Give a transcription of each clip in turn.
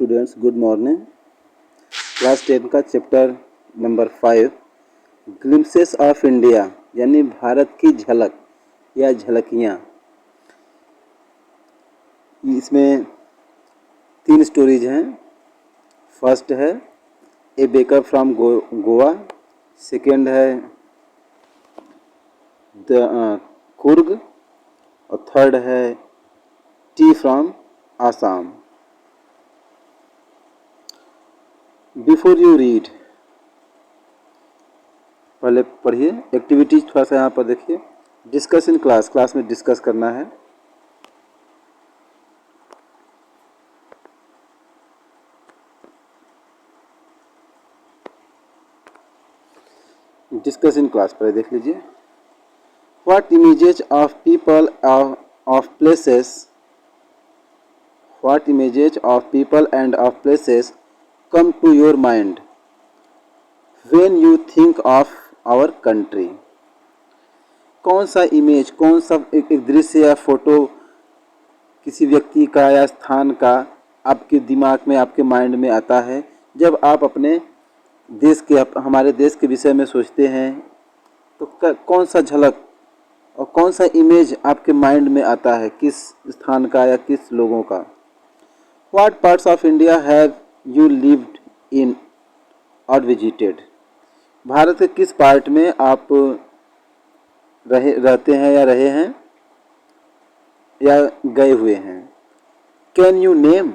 Students, good morning. Class 10 का chapter number 5 glimpses of India यानी भारत की झलक या झलकियाँ। इसमें 3 स्टोरीज हैं। फर्स्ट है ए बेकर फ्रॉम गोवा, सेकेंड है द कुर्ग और थर्ड है T from Assam. Before you read, पहले पढ़िए। एक्टिविटीज थोड़ा सा यहाँ पर देखिए। डिस्कस इन क्लास, क्लास में डिस्कस करना है। डिस्कस इन क्लास पहले देख लीजिए। What images of people of places, what images of people end of places come to your mind when you think of our country। कौन सा image, कौन सा एक दृश्य या फोटो किसी व्यक्ति का या स्थान का आपके दिमाग में, आपके माइंड में आता है जब आप अपने देश के, हमारे देश के विषय में सोचते हैं? तो कौन सा झलक और कौन सा इमेज आपके माइंड में आता है, किस स्थान का या किस लोगों का? What parts of India have you lived in or visited? Bharat के किस पार्ट में आप रहते हैं या रहे हैं या गए हुए हैं? Can you name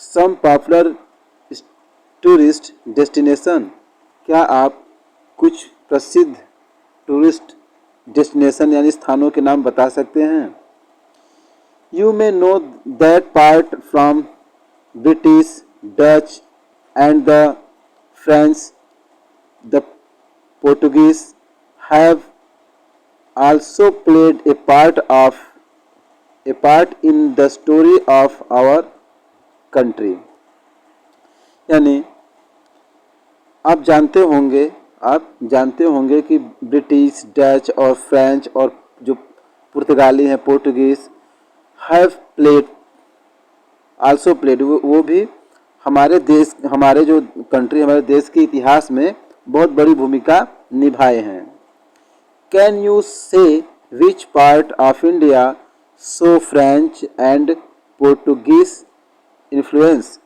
some popular tourist destination? क्या आप कुछ प्रसिद्ध टूरिस्ट डेस्टिनेशन यानी स्थानों के नाम बता सकते हैं? You may know that part from British, Dutch and the French, the Portuguese have also played a part in the story of our country। यानी आप जानते होंगे कि ब्रिटिश, डच और फ्रेंच और जो पुर्तगाली हैं, Portuguese, have played, also played, वो भी हमारे देश, हमारे जो कंट्री, हमारे देश के इतिहास में बहुत बड़ी भूमिका निभाए हैं। कैन यू से which part of India so French and Portuguese influence?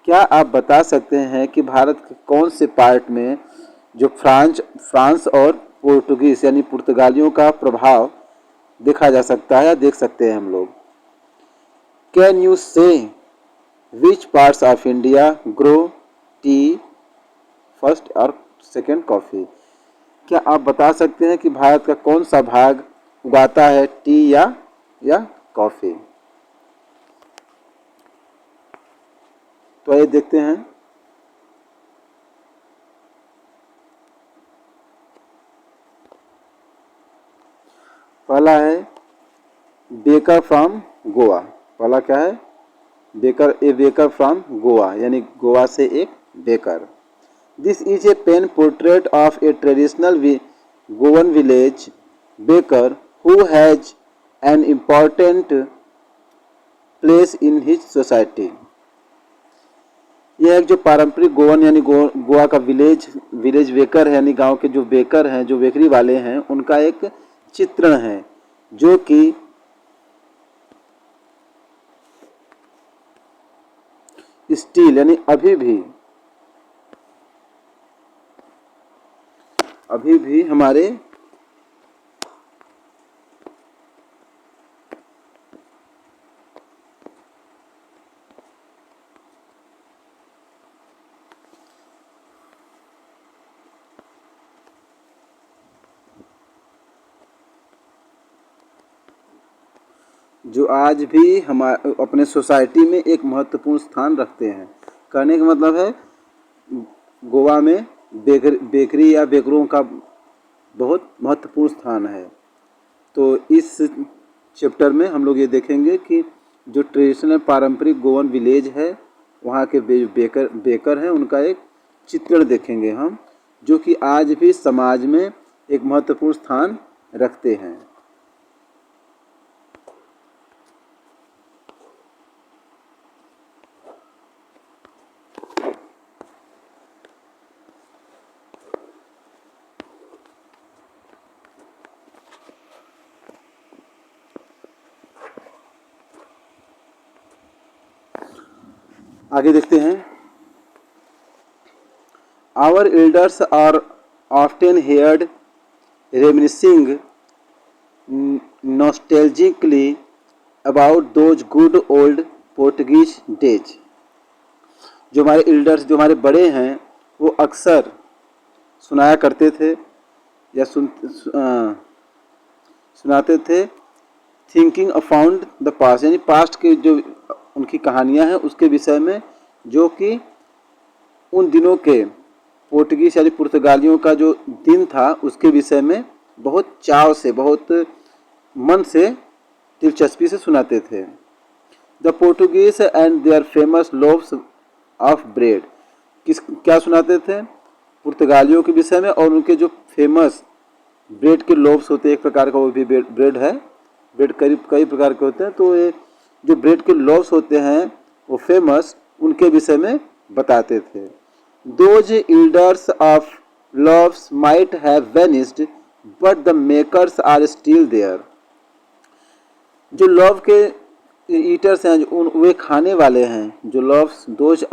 क्या आप बता सकते हैं कि भारत के कौन से पार्ट में जो फ्रांस और पोर्टुगीज यानी पुर्तगालियों का प्रभाव देखा जा सकता है या देख सकते हैं हम लोग? Can you say which parts of India grow tea first और second coffee? क्या आप बता सकते हैं कि भारत का कौन सा भाग उगाता है टी या कॉफ़ी? तो आइए देखते हैं। पहला है बेकर फ्रॉम गोवा। पहला क्या है? Baker, a baker from Goa यानी गोवा से एक baker. This is a pen portrait of a traditional Goan village baker who has an important place in his society. यह एक जो पारंपरिक गोवन यानी गोवा का विलेज बेकर है, यानी गांव के जो बेकर हैं, जो बेकरी वाले हैं, उनका एक चित्रण है जो कि स्टील यानी अभी भी हमारे जो आज भी हमारे अपने सोसाइटी में एक महत्वपूर्ण स्थान रखते हैं। कहने का मतलब है गोवा में बेकरी या बेकरों का बहुत महत्वपूर्ण स्थान है। तो इस चैप्टर में हम लोग ये देखेंगे कि जो ट्रेडिशनल पारंपरिक गोवन विलेज है, वहाँ के बेकर हैं, उनका एक चित्रण देखेंगे हम, जो कि आज भी समाज में एक महत्वपूर्ण स्थान रखते हैं। आगे देखते हैं। Our elders are often heard reminiscing nostalgically about those good old Portuguese days. जो हमारे एल्डर्स, जो हमारे बड़े हैं, वो अक्सर सुनाया करते थे या सुनाते थे थिंकिंग अफाउंड द पास्ट, यानी पास्ट के जो उनकी कहानियाँ हैं उसके विषय में, जो कि उन दिनों के पोर्टुगीज यानी पुर्तगालियों का जो दिन था उसके विषय में बहुत चाव से, बहुत मन से, दिलचस्पी से सुनाते थे। The Portuguese and their famous loaves of bread, क्या सुनाते थे? पुर्तगालियों के विषय में और उनके जो फेमस ब्रेड के लोव्स होते हैं, एक प्रकार का वो भी ब्रेड है, ब्रेड कई प्रकार के होते हैं, तो ये जो ब्रेड के लोव्स होते हैं वो फेमस, उनके विषय में बताते थे। Those elders of loaves might have vanished but the makers are still there. जो लव के ईटर्स हैं, वे खाने वाले हैं, जो loaves, those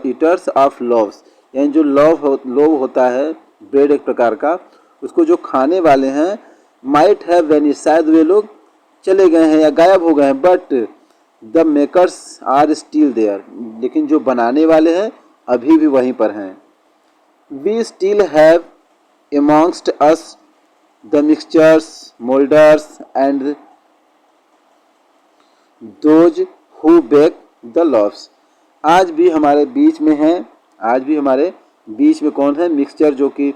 eaters of loaves, यानी जो लोव होता है ब्रेड एक प्रकार का, उसको जो खाने वाले हैं, माइट हैव वेनिश, शायद वे लोग चले गए हैं या गायब हो गए हैं, but the makers are still there, लेकिन जो बनाने वाले हैं अभी भी वहीं पर हैं। We still have amongst us the mixtures, molders and those who bake the loaves। आज भी हमारे बीच में हैं, आज भी हमारे बीच में कौन है? मिक्सचर, जो कि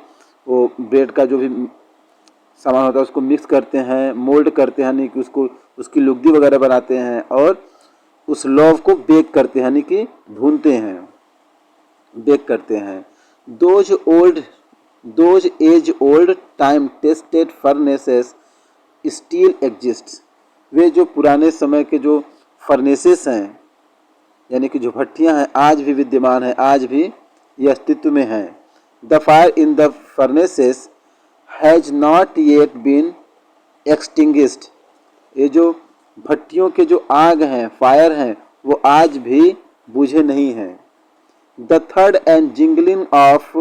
वो ब्रेड का जो भी सामान होता है उसको मिक्स करते हैं, मोल्ड करते हैं, यानी कि उसको उसकी लुगदी वगैरह बनाते हैं, और उस लोव को बेक करते हैं, यानी कि भूनते हैं, बेक करते हैं। Those age old time tested furnaces still exist. वे जो पुराने समय के जो फर्नेसेस हैं, यानी कि जो भट्टियाँ हैं, आज भी विद्यमान हैं, आज भी ये अस्तित्व में हैं। The fire in the furnaces has not yet been extinguished. ये जो भट्टियों के जो आग हैं, फायर हैं, वो आज भी बुझे नहीं हैं। The third and jingling of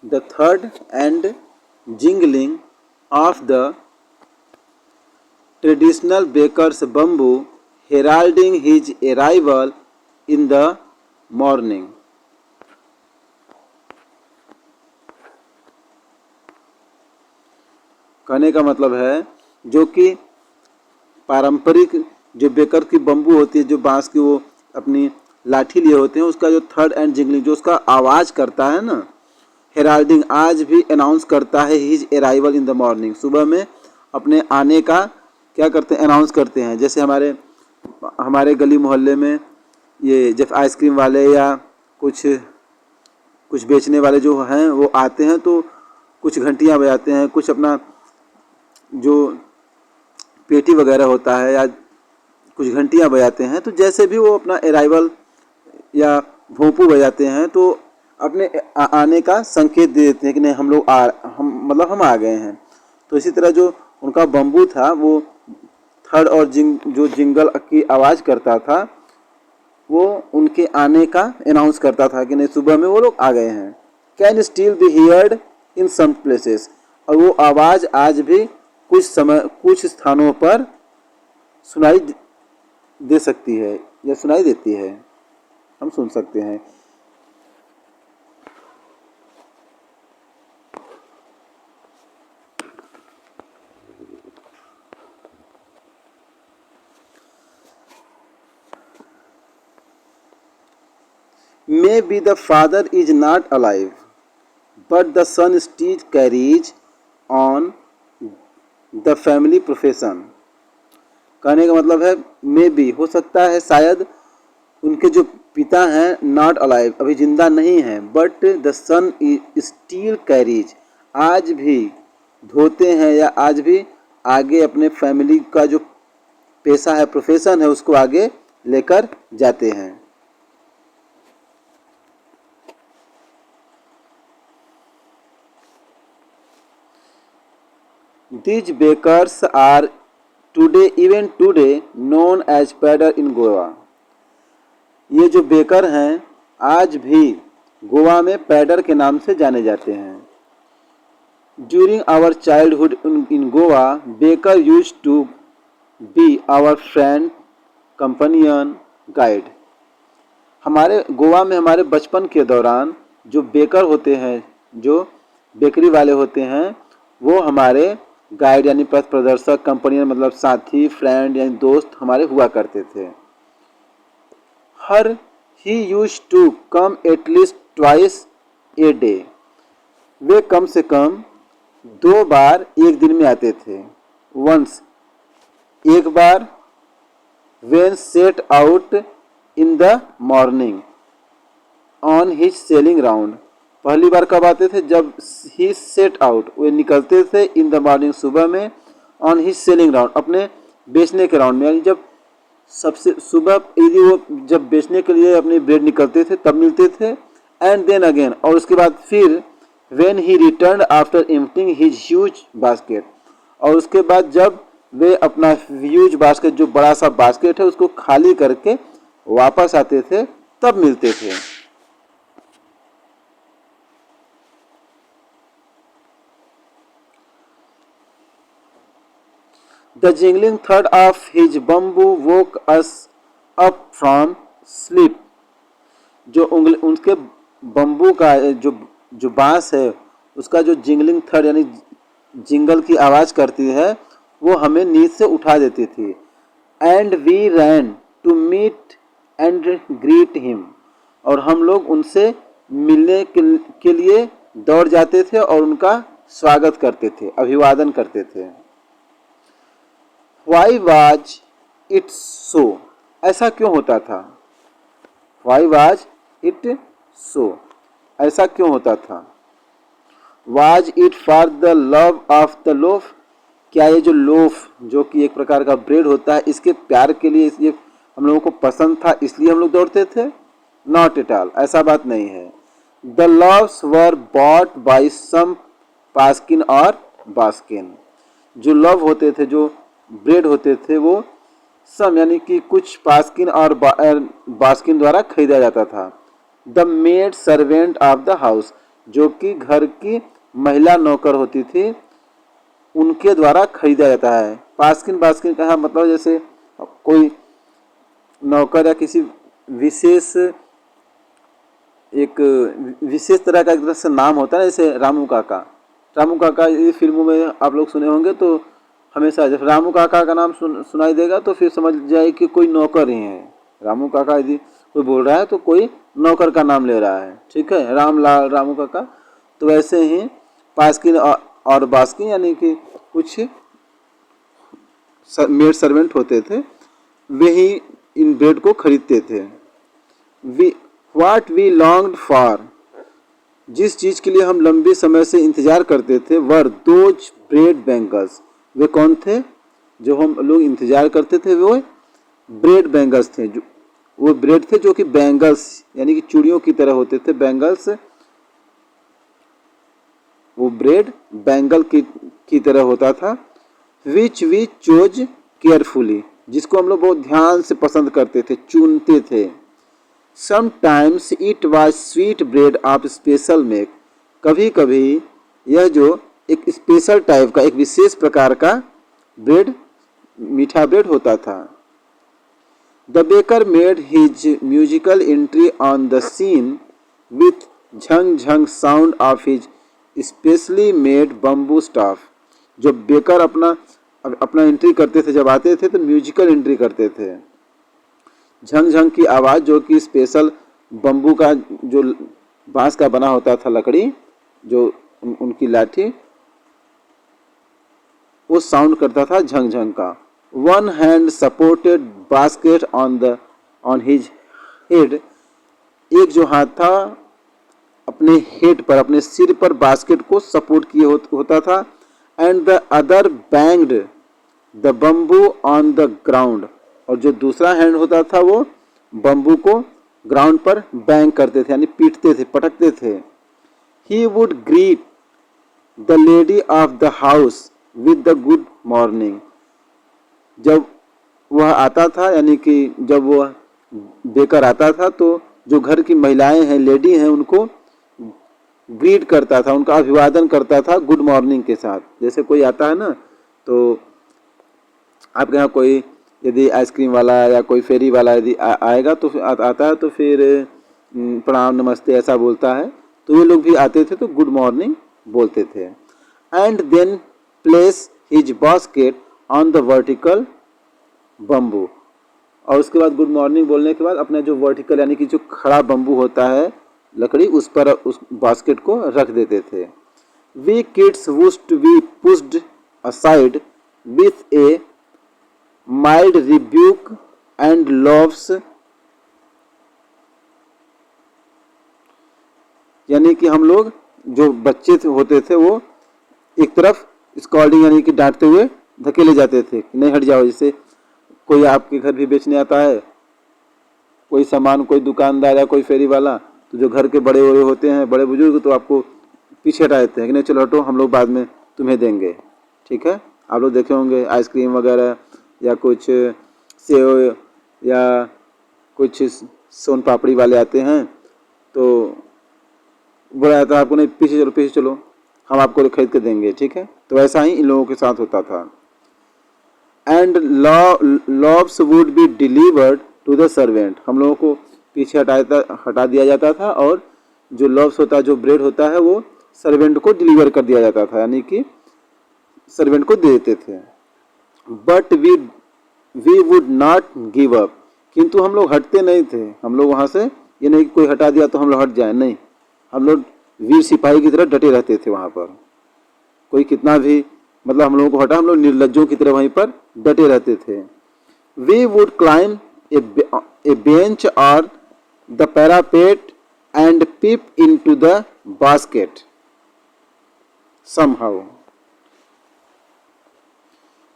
the third and jingling of the traditional baker's bamboo heralding his arrival in the morning। कहने का मतलब है, जो कि पारंपरिक जो बेकर की बम्बू होती है, जो बांस की वो अपनी लाठी लिए होते हैं, उसका जो थर्ड एंड जिंगलिंग, जो उसका आवाज़ करता है ना, हेराल्डिंग, आज भी अनाउंस करता है his arrival in the morning, सुबह में अपने आने का क्या करते हैं? अनाउंस करते हैं। जैसे हमारे गली मोहल्ले में ये जब आइसक्रीम वाले या कुछ बेचने वाले जो हैं वो आते हैं, तो कुछ घंटियां बजाते हैं, कुछ अपना जो पेटी वगैरह होता है या कुछ घंटियां बजाते हैं, तो जैसे भी वो अपना अराइवल या भोंपू बजाते हैं, तो अपने आने का संकेत दे देते हैं कि नहीं, हम आ गए हैं। तो इसी तरह जो उनका बम्बू था, वो थर्ड और जो जिंगल की आवाज़ करता था, वो उनके आने का अनाउंस करता था कि नहीं, सुबह में वो लोग आ गए हैं। Can still be heard in some places, और वो आवाज़ आज भी कुछ स्थानों पर सुनाई दे सकती है या सुनाई देती है, हम सुन सकते हैं। Maybe the father is not alive, but the son still carries on the family profession। कहने का मतलब है, मे बी, हो सकता है, शायद उनके जो पिता हैं नॉट अलाइव, अभी जिंदा नहीं हैं, but the son still carries, आज भी धोते हैं या आज भी आगे अपने फैमिली का जो पेशा है, प्रोफेशन है, उसको आगे लेकर जाते हैं। These bakers are even today known as pader in Goa. ये जो बेकर हैं आज भी गोवा में पैडर के नाम से जाने जाते हैं। During our childhood in Goa, baker used to be our friend, companion, guide। हमारे गोवा में हमारे बचपन के दौरान जो बेकर होते हैं, जो बेकरी वाले होते हैं, वो हमारे गाइड यानी पथ प्रदर्शक, कंपनियन मतलब साथी, फ्रेंड यानी दोस्त हमारे हुआ करते थे। हर he used to come at least twice a day. वे कम से कम 2 बार एक दिन में आते थे। वंस एक बार, when set out in the morning on his sailing round। पहली बार कब आते थे? जब ही सेट आउट, वे निकलते थे इन द मॉर्निंग सुबह में, ऑन ही सेलिंग राउंड अपने बेचने के राउंड में, यानी जब सबसे सुबह यदि वो जब बेचने के लिए अपने ब्रेड निकलते थे तब मिलते थे। एंड देन अगेन, और उसके बाद फिर when he return after emptying his huge basket, और उसके बाद जब वे अपना ह्यूज बास्केट जो बड़ा सा बास्केट है उसको खाली करके वापस आते थे तब मिलते थे। The jingling thud of his bamboo woke us up from sleep। जो उनके बम्बू का जो बांस है उसका जो जिंगलिंग थर्ड यानी जिंगल की आवाज़ करती है वो हमें नींद से उठा देती थी। And we ran to meet and greet him, और हम लोग उनसे मिलने के लिए दौड़ जाते थे और उनका स्वागत करते थे, अभिवादन करते थे। Why was it so? ऐसा क्यों होता था? Why was it so? ऐसा क्यों होता था? Was it for the love of the loaf? क्या ये जो लोफ जो कि एक प्रकार का ब्रेड होता है इसके प्यार के लिए ये हम लोगों को पसंद था इसलिए हम लोग दौड़ते थे? Not at all, ऐसा बात नहीं है। The loaves were bought by some पास्किन और बास्किन। जो लव होते थे, जो ब्रेड होते थे, वो सम यानी कि कुछ पास्किन और बास्किन द्वारा खरीदा जाता था। The maid servant of the house, जो कि घर की महिला नौकर होती थी, उनके द्वारा खरीदा जाता है। पास्किन बास्किन का मतलब जैसे कोई नौकर या किसी विशेष एक विशेष तरह का एक तरह से नाम होता है, जैसे रामू काका। रामू काका ये फिल्मों में आप लोग सुने होंगे, तो हमेशा जब रामू काका का नाम सुनाई देगा तो फिर समझ जाए कि कोई नौकर ही है। रामू काका यदि कोई बोल रहा है तो कोई नौकर का नाम ले रहा है, ठीक है, रामलाल रामू काका। तो वैसे ही पास्किन और बास्किन यानी कि कुछ मेड सर्वेंट होते थे, वे ही इन ब्रेड को खरीदते थे। व्हाट वी लॉन्ग्ड फॉर, जिस चीज़ के लिए हम लंबे समय से इंतजार करते थे, वर दोज ब्रेड बैंगल्स, वे कौन थे जो हम लोग इंतजार करते थे? वो ब्रेड बैंगल्स थे, जो वो ब्रेड थे जो कि बैंगल्स यानी कि चूड़ियों की तरह होते थे। बैंगल्स, वो ब्रेड बैंगल की तरह होता था। विच वी चोज केयरफुली, जिसको हम लोग बहुत ध्यान से पसंद करते थे, चुनते थे। Sometimes it was sweet bread of special make, कभी कभी यह जो एक स्पेशल टाइप का, एक विशेष प्रकार का ब्रेड, मीठा ब्रेड होता था। The baker made his musical entry on the seen with Jhang Jhang sound of his specially made bamboo staff. जो बेकर अपना एंट्री करते थे, जब आते थे तो म्यूजिकल एंट्री करते थे। झंग झंग की आवाज़, जो कि स्पेशल बम्बू का जो बांस का बना होता था, लकड़ी जो उनकी लाठी, वो साउंड करता था झंग झंग का। One hand supported basket on his head, एक जो हाथ था अपने हेड पर, अपने सिर पर बास्केट को सपोर्ट किए होता था। And the other banged the bamboo on the ground, और जो दूसरा हैंड होता था वो बम्बू को ग्राउंड पर बैंग करते थे, यानी पीटते थे, पटकते थे। He would greet the lady of the house with the good morning. जब वह आता था, यानी कि जब वह देकर आता था, तो जो घर की महिलाएं हैं, लेडी हैं, उनको ग्रीट करता था, उनका अभिवादन करता था गुड मॉर्निंग के साथ। जैसे कोई आता है ना, तो आपके यहाँ कोई यदि आइसक्रीम वाला या कोई फेरी वाला यदि आएगा तो फिर आता है तो फिर प्रणाम नमस्ते ऐसा बोलता है, तो ये लोग भी आते थे तो गुड मॉर्निंग बोलते थे। And then place his basket on the vertical bamboo, और उसके बाद गुड मॉर्निंग बोलने के बाद अपना जो वर्टिकल यानी कि जो खड़ा बम्बू होता है लकड़ी, उस पर उस बास्केट को रख देते थे। We kids would to be pushed aside with a mild rebuke and loaves, यानी कि हम लोग जो बच्चे होते थे वो एक तरफ स्कॉल्डिंग यानी कि डांटते हुए धकेले जाते थे, नहीं हट जाओ। जैसे कोई आपके घर भी बेचने आता है कोई सामान, कोई दुकानदार या कोई फेरी वाला, तो जो घर के बड़े बड़े होते हैं, बड़े बुजुर्ग, तो आपको पीछे हटा देते हैं कि नहीं चलो हटो, हम लोग बाद में तुम्हें देंगे। ठीक है, आप लोग देखे होंगे आइसक्रीम वगैरह या कुछ सेव या कुछ सोन पापड़ी वाले आते हैं, तो बोला जाता है आपको नहीं पीछे चलो हम आपको खरीद के देंगे। ठीक है, तो ऐसा ही इन लोगों के साथ होता था। And loaves would be delivered to the servant, हम लोगों को पीछे हटा दिया जाता था, और जो लॉब्स होता है, जो ब्रेड होता है, वो सर्वेंट को डिलीवर कर दिया जाता था, यानी कि सर्वेंट को दे देते थे। But we would not give up, किंतु हम लोग हटते नहीं थे। हम लोग वहाँ से ये नहीं कि कोई हटा दिया तो हम लोग हट जाए, नहीं, हम लोग वीर सिपाही की तरह डटे रहते थे वहाँ पर। कोई कितना भी मतलब हम लोगों को हटा, हम लोग निर्लज्जों की तरह वहीं पर डटे रहते थे। We would climb a bench और the parapet and peep into the basket somehow,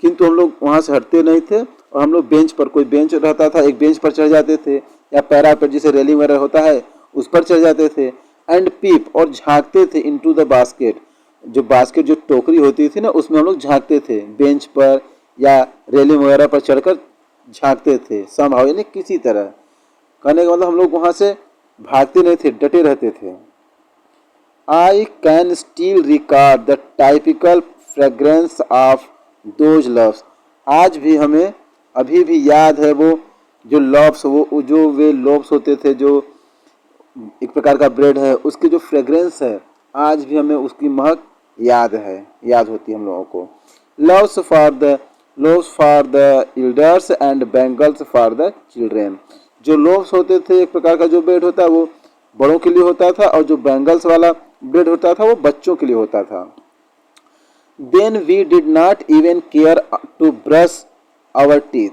किंतु हम लोग वहाँ से हटते नहीं थे, और हम लोग बेंच पर, कोई बेंच रहता था, एक बेंच पर चढ़ जाते थे, या पैरापेट जिसे रेलिंग वगैरह होता है उस पर चढ़ जाते थे। एंड पीप, और झांकते थे, इनटू द बास्केट, जो बास्केट जो टोकरी होती थी ना, उसमें हम लोग झांकते थे, बेंच पर या रेलिंग वगैरह पर चढ़कर झांकते थे। समहाउ यानी किसी तरह, कहने का मतलब हम लोग वहाँ से भागते नहीं थे, डटे रहते थे। I can still record the typical fragrance of those loves, आज भी हमें अभी भी याद है वो जो लव्स, वो जो वे लव्स होते थे, जो एक प्रकार का ब्रेड है, उसकी जो फ्रेग्रेंस है आज भी हमें उसकी महक याद होती है हम लोगों को। Loves for the elders and bangles for the children, जो लोव्स होते थे, एक प्रकार का जो ब्रेड होता है वो बड़ों के लिए होता था, और जो बैंगल्स वाला ब्रेड होता था वो बच्चों के लिए होता था। Then we did not even care to brush our teeth,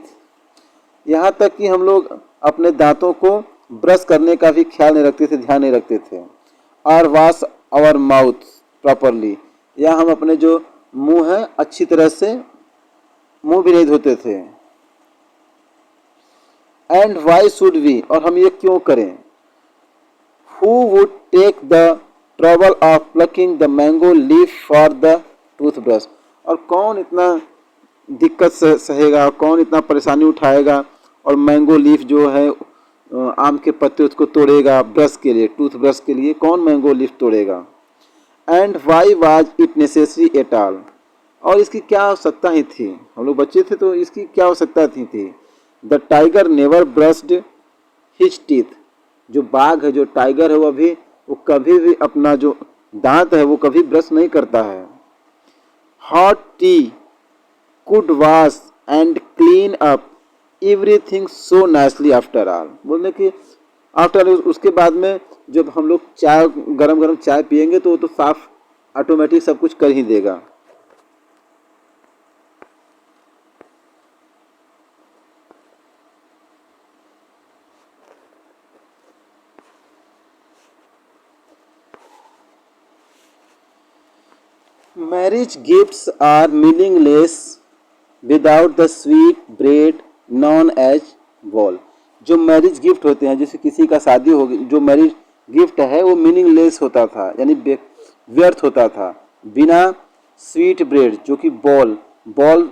यहाँ तक कि हम लोग अपने दांतों को ब्रश करने का भी ख्याल नहीं रखते थे, ध्यान नहीं रखते थे। और वॉश आवर माउथ प्रॉपरली, या हम अपने जो मुंह है अच्छी तरह से मुंह भी नहीं धोते थे। एंड वाई शुड वी, और हम ये क्यों करें। Who would take the trouble of plucking the mango leaf for the toothbrush, और कौन इतना दिक्कत सहेगा, कौन इतना परेशानी उठाएगा और मैंगो लीफ जो है आम के पत्ते उसको तोड़ेगा ब्रश के लिए, टूथब्रश के लिए कौन मैंगो लीफ तोड़ेगा। And why was it necessary at all, और इसकी क्या आवश्यकता ही थी, हम लोग बच्चे थे तो इसकी क्या आवश्यकता थी। The tiger never brushed his teeth, जो बाघ है, जो टाइगर है, वो कभी भी अपना जो दांत है वो कभी ब्रश नहीं करता है। Hot T could wash and clean up everything so nicely after all, बोलने कि आफ्टर उसके बाद में जब हम लोग चाय गरम गरम चाय पियेंगे तो वो तो साफ ऑटोमेटिक सब कुछ कर ही देगा। Marriage gifts are meaningless without the sweet bread non age ball, जो मैरिज गिफ्ट होते हैं, जैसे किसी का शादी हो गई, जो मैरिज गिफ्ट है वो मीनिंगलेस होता था, यानी व्यर्थ होता था, बिना स्वीट ब्रेड जो कि बॉल बॉल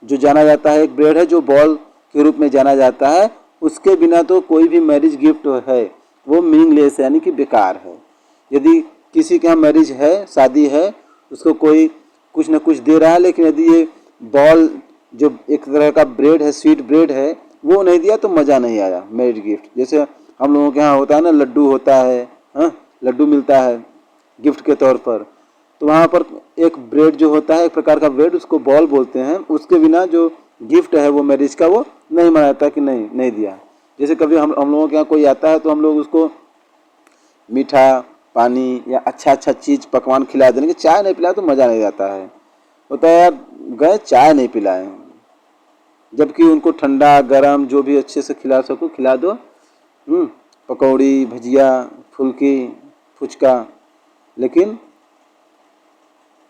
जो जाना जाता है, एक ब्रेड है जो बॉल के रूप में जाना जाता है, उसके बिना तो कोई भी मैरिज गिफ्ट है वो मीनिंगलेस है, यानी कि बेकार है। यदि किसी के यहाँ मैरिज है, शादी है, उसको कोई कुछ ना कुछ दे रहा है, लेकिन यदि ये बॉल जो एक तरह का ब्रेड है, स्वीट ब्रेड है, वो नहीं दिया तो मज़ा नहीं आया मैरिज गिफ्ट। जैसे हम लोगों के यहाँ होता है ना, लड्डू होता है, हाँ, लड्डू मिलता है गिफ्ट के तौर पर, तो वहाँ पर एक ब्रेड जो होता है, एक प्रकार का ब्रेड, उसको बॉल बोलते हैं, उसके बिना जो गिफ्ट है वो मैरिज का वो नहीं मनाता कि नहीं दिया। जैसे कभी हम लोगों के यहाँ कोई आता है तो हम लोग उसको मीठा पानी या अच्छा चीज़ पकवान खिला देने की, चाय नहीं पिलाए तो मज़ा नहीं आता है। होता है यार गए चाय नहीं पिलाए, जबकि उनको ठंडा गरम जो भी अच्छे से खिला सको खिला दो, पकौड़ी भजिया फुल्की फुचका, लेकिन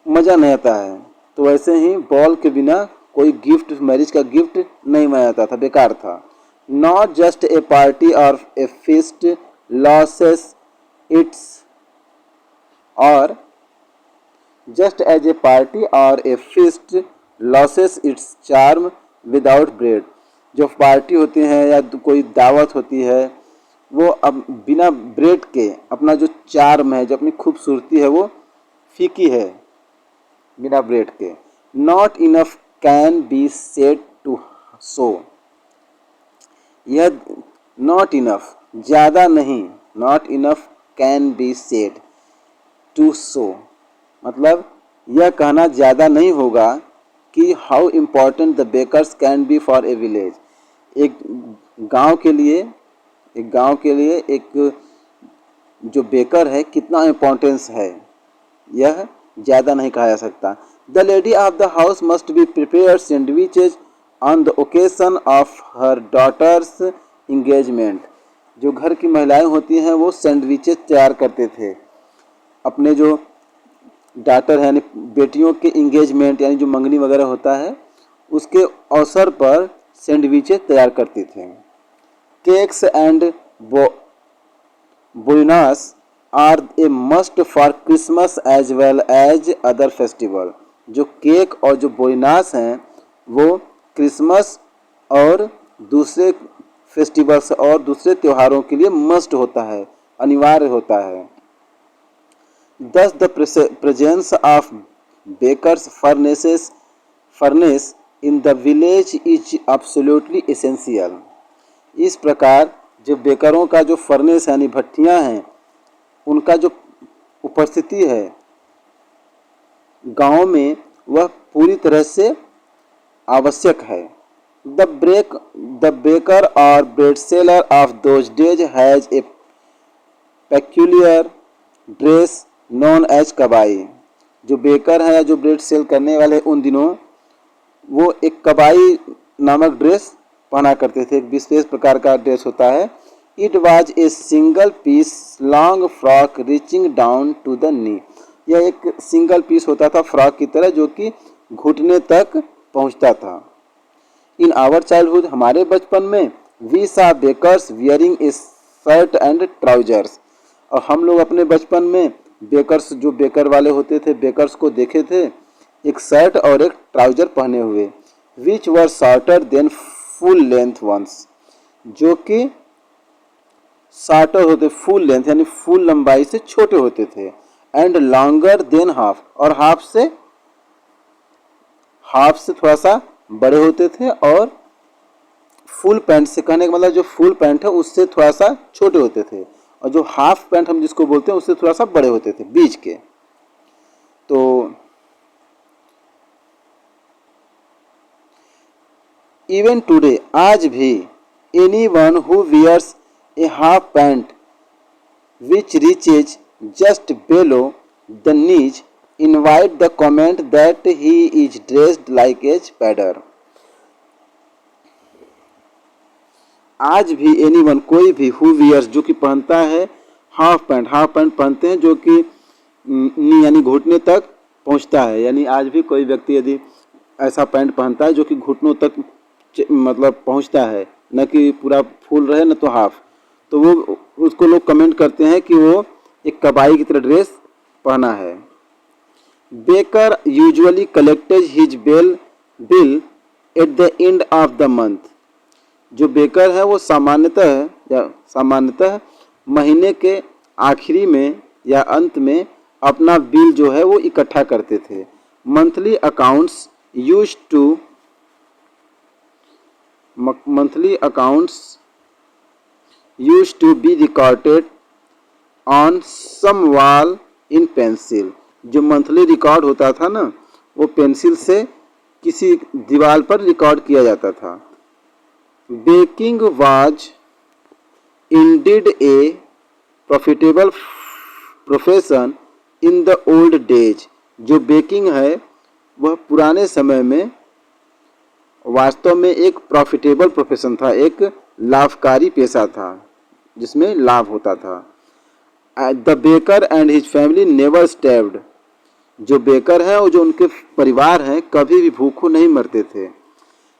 मज़ा नहीं आता है। तो वैसे ही बॉल के बिना कोई गिफ्ट, मैरिज का गिफ्ट नहीं मनाया जाता था, बेकार था। नॉट जस्ट ए पार्टी और ए feast loses its, और just as a party or a feast loses its charm without bread। जो पार्टी होती है या कोई दावत होती है, वो अब बिना ब्रेड के अपना जो चार्म है, जो अपनी खूबसूरती है, वो फीकी है बिना ब्रेड के। Not enough can be said to show, यह नॉट इनफ ज़्यादा नहीं, not enough can be said to show, मतलब यह कहना ज़्यादा नहीं होगा कि how important the bakers can be for a village. एक गांव के लिए एक जो बेकर है कितना इम्पोर्टेंस है, यह ज़्यादा नहीं कहा जा सकता। The lady of the house must be prepare sandwiches on the occasion of her daughter's engagement. जो घर की महिलाएं होती हैं वो सैंडविचेज तैयार करते थे अपने जो डॉटर है, यानी बेटियों के इंगेजमेंट, यानी जो मंगनी वगैरह होता है, उसके अवसर पर सैंडविचेज तैयार करते थे। Cakes and bolinhas are a must for Christmas as well as other festival. जो केक और जो बोइनास हैं वो क्रिसमस और दूसरे फेस्टिवल्स और दूसरे त्योहारों के लिए मस्ट होता है, अनिवार्य होता है। Thus the presence of bakers furnace in the village is absolutely essential। इस प्रकार जो बेकरों का जो फर्नेस यानी भट्टियाँ हैं, उनका जो उपस्थिति है गांव में, वह पूरी तरह से आवश्यक है। The baker or bread seller of those days has a peculiar dress known as कबाई। जो बेकर है या जो ब्रेड सेल करने वाले उन दिनों वो एक कबाई नामक ड्रेस पहना करते थे, एक विशेष प्रकार का ड्रेस होता है। It was a single piece long frock reaching down to the knee. यह एक सिंगल पीस होता था फ्रॉक की तरह, जो कि घुटने तक पहुंचता था। इन आवर चाइल्डहुड, हमारे बचपन में, we saw bakers wearing a shirt and trousers, और हम लोग अपने बचपन में बेकर्स, जो बेकर वाले होते थे, बेकर्स को देखे थे एक शर्ट और एक ट्राउजर पहने हुए, which were shorter than full length ones, जो कि शॉर्टर होते, फुल लेंथ यानी फुल लंबाई से छोटे होते थे, एंड लॉन्गर देन हाफ, और हाफ से थोड़ा सा बड़े होते थे, और फुल पैंट से, कहने का मतलब जो फुल पैंट है उससे थोड़ा सा छोटे होते थे, और जो हाफ पैंट हम जिसको बोलते हैं उससे थोड़ा सा बड़े होते थे, बीच के। तो इवन टुडे, आज भी, anyone who wears a half pant which reaches just below the knees invite the comment that he is dressed like a spider। आज भी एनीवन, कोई भी, हु वियर्स, जो कि पहनता है हाफ पैंट पहनते हैं जो कि नी यानी घुटने तक पहुंचता है। यानी आज भी कोई व्यक्ति यदि ऐसा पैंट पहनता है जो कि घुटनों तक मतलब पहुंचता है, न कि पूरा फुल रहे न तो हाफ, तो वो उसको लोग कमेंट करते हैं कि वो एक कबाई की तरह ड्रेस पहना है। Baker usually collected his bill at the end of the month. जो बेकर है वो सामान्यतः महीने के आखिरी में या अंत में अपना बिल जो है वो इकट्ठा करते थे। Monthly accounts used to be recorded on some wall in pencil. जो मंथली रिकॉर्ड होता था ना, वो पेंसिल से किसी दीवार पर रिकॉर्ड किया जाता था। Baking was Indeed A profitable profession in the old days. जो बेकिंग है वह पुराने समय में वास्तव में एक प्रॉफिटेबल प्रोफेशन था, एक लाभकारी पेशा था जिसमें लाभ होता था। The baker and his family never starved. जो बेकर है और जो उनके परिवार हैं कभी भी भूखों नहीं मरते थे।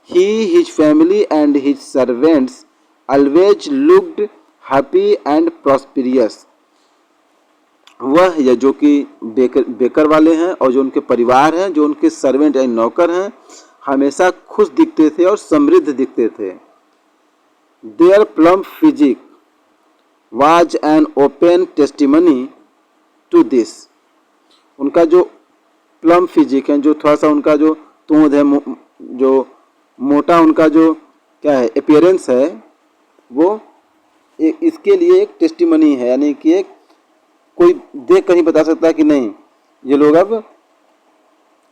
He his family and his servants always looked happy and prosperous. वह या जो कि बेकर वाले हैं और जो उनके परिवार हैं, जो उनके सर्वेंट या नौकर हैं, हमेशा खुश दिखते थे और समृद्ध दिखते थे। Their plump physique was an open testimony to this. उनका जो प्लम फिजिक है, जो थोड़ा सा उनका जो तोंद है, जो मोटा उनका जो क्या है अपीयरेंस है, वो इसके लिए एक टेस्टिमनी है, यानी कि एक कोई देख कर ही बता सकता है कि नहीं ये लोग अब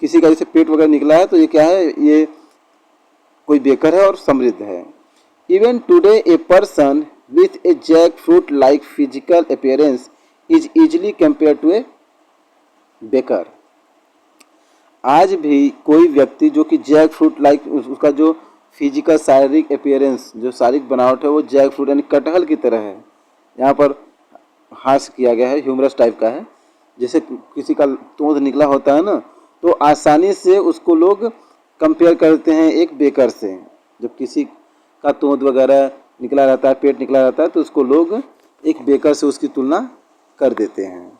किसी का जैसे पेट वगैरह निकला है तो ये क्या है, ये कोई बेकर है और समृद्ध है। Even today a person with a jackfruit like physical appearance is easily compare to a baker. आज भी कोई व्यक्ति जो कि जैक फ्रूट लाइक, उसका जो फिजिकल शारीरिक अपीयरेंस, जो शारीरिक बनावट है वो जैक फ्रूट यानी कटहल की तरह है। यहाँ पर हास्य किया गया है, ह्यूमरस टाइप का है। जैसे किसी का तोंद निकला होता है ना, तो आसानी से उसको लोग कंपेयर करते हैं एक बेकर से। जब किसी का तोंद वगैरह निकला रहता है, पेट निकला रहता है, तो उसको लोग एक बेकर से उसकी तुलना कर देते हैं।